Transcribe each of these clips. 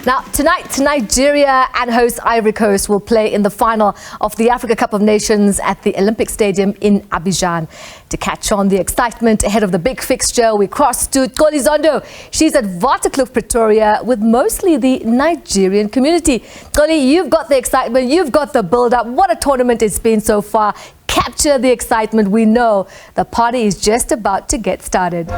Now, tonight, Nigeria and host Ivory Coast will play in the final of the Africa Cup of Nations at the Olympic Stadium in Abidjan. To catch on the excitement ahead of the big fixture, we cross to Xoli Zondo. She's at Waterkloof Pretoria with mostly the Nigerian community. Xoli, you've got the excitement, you've got the build-up. What a tournament it's been so far. Capture the excitement. We know the party is just about to get started.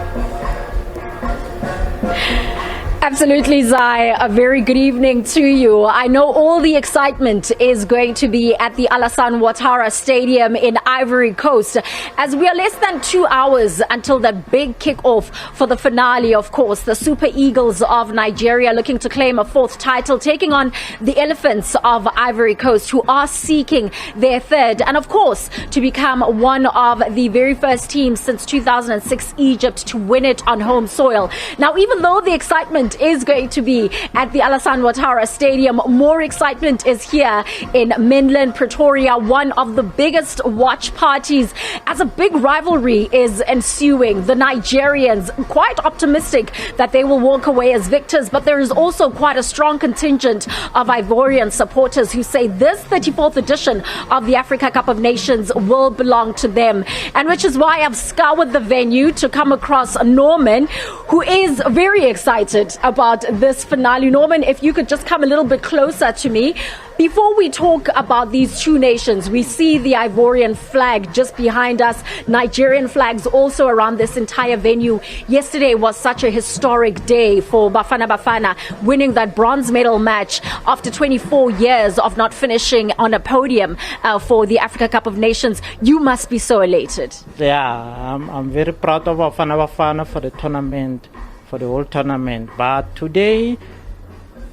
Absolutely, Zai. A very good evening to you. I know all the excitement is going to be at the Alassane Ouattara Stadium in Ivory Coast, as we are less than 2 hours until that big kick-off for the finale. Of course, the Super Eagles of Nigeria looking to claim a fourth title, taking on the Elephants of Ivory Coast, who are seeking their third, and of course, to become one of the very first teams since 2006 Egypt to win it on home soil. Now, even though the excitement is going to be at the Alassane Ouattara Stadium, more excitement is here in mainland Pretoria, one of the biggest watch parties, as a big rivalry is ensuing. The Nigerians quite optimistic that they will walk away as victors, but there is also quite a strong contingent of Ivorian supporters who say this 34th edition of the Africa Cup of Nations will belong to them, and which is why I've scoured the venue to come across Norman, who is very excited about this finale. Norman, if you could just come a little bit closer to me. Before we talk about these two nations, we see the Ivorian flag just behind us, Nigerian flags also around this entire venue. Yesterday was such a historic day for Bafana Bafana, winning that bronze medal match after 24 years of not finishing on a podium for the Africa Cup of Nations. You must be so elated. Yeah, I'm very proud of Bafana Bafana for the tournament, for the whole tournament. But today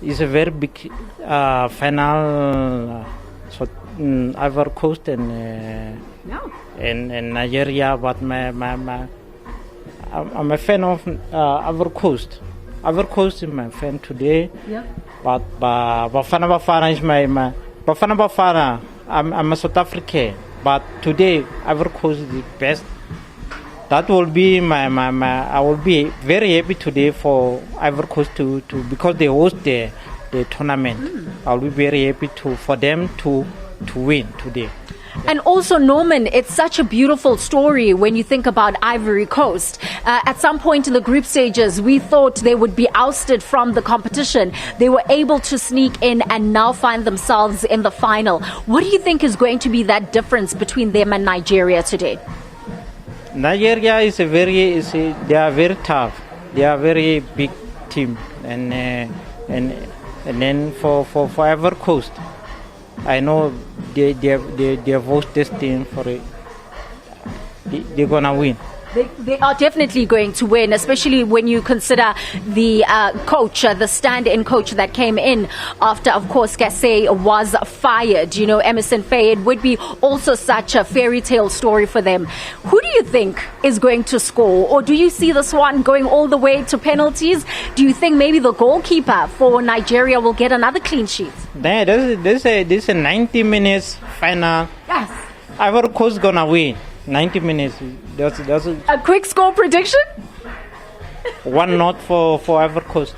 is a very big final for Ivory Coast and Nigeria. But I'm a fan of Ivory Coast. Ivory Coast is my fan today. Yeah. But Bafana Bafana is my Bafana Bafana. I'm a South African. But today Ivory Coast is the best. That will be I will be very happy today for Ivory Coast to because they host the tournament. I'll be very happy for them to win today. And also, Norman, it's such a beautiful story when you think about Ivory Coast. At some point in the group stages, we thought they would be ousted from the competition. They were able to sneak in and now find themselves in the final. What do you think is going to be that difference between them and Nigeria today? Nigeria is they are very tough. They are a very big team, and then for Ivory Coast, I know they have hosted this team for it. They're gonna win. They are definitely going to win, especially when you consider the coach, the stand-in coach that came in after, of course, Gassé was fired. You know, Emerson Fayed would be also such a fairy tale story for them. Who do you think is going to score? Or do you see this one going all the way to penalties? Do you think maybe the goalkeeper for Nigeria will get another clean sheet? This is a 90 minutes final. Yes. Ivory Coast gonna win. 90 minutes. That's a quick score prediction? 1-0 for Ivory Coast.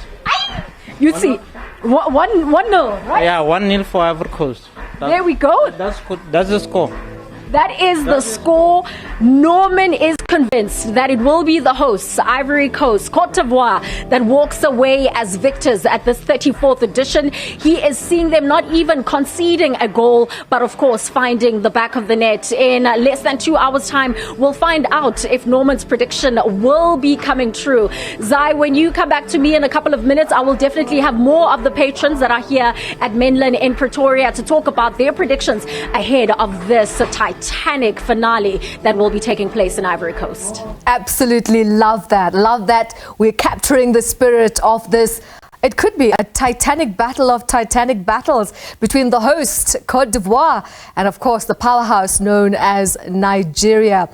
You see, 1-0, right? Yeah, 1-0 for Ivory Coast. There we go. That's good. That's the score. That is the score. Norman is convinced that it will be the hosts, Ivory Coast, Cote d'Ivoire, that walks away as victors at this 34th edition. He is seeing them not even conceding a goal, but of course finding the back of the net. In less than 2 hours' time, we'll find out if Norman's prediction will be coming true. Zai, when you come back to me in a couple of minutes, I will definitely have more of the patrons that are here at mainland in Pretoria to talk about their predictions ahead of this Titanic finale that will be taking place in Ivory Coast. Absolutely love that. Love that we're capturing the spirit of this. It could be a Titanic battle of Titanic battles between the host, Cote d'Ivoire, and of course the powerhouse known as Nigeria.